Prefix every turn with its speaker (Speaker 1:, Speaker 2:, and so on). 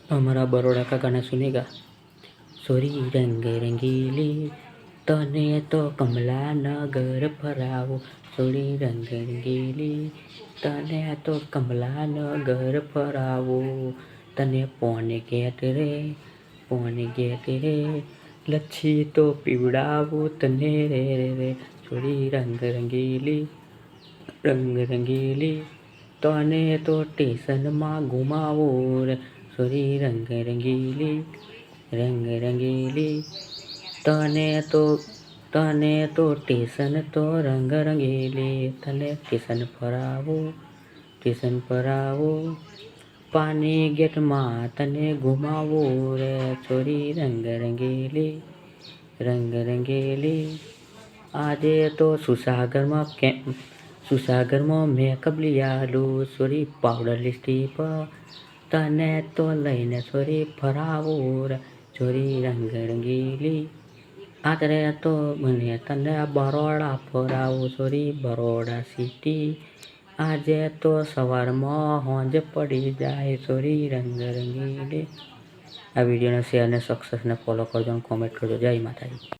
Speaker 1: हमारा बरोड़ा का गाना सुनेगा। सोरी रंग रंगीली तने तो कमला नगर फरावो। सोरी रंग रंगीली तने तो कमला नगर फरावो। तने पोने गेट रे लच्छी तो पीवड़ावो तने रे। सोरी रंग रंगीली तने तो टेशन में घुमावो रे। सोरी रंग रंगीली तने तो टेशन तो रंग रंगीली। तने टेशन फरावो पानी गेट में तने घुमावो रे। छोरी रंग रंगीली आजे तो सुसागर में मेकअप लिया लो। छोरी पाउडर लिपस्टिक तने तो लईने छोरी फरावो रे। छोरी रंग रंगीली आतरे तो मने तने बरोड़ा फरावो। छोरी बरोड़ा सिटी आजे तो सवार में होंज पड़ी जाए। छोरी रंग रंगीली। आ वीडियो ने शेयर ने सक्सेस ने फॉलो करजो, कमेंट करजो। जय माताजी।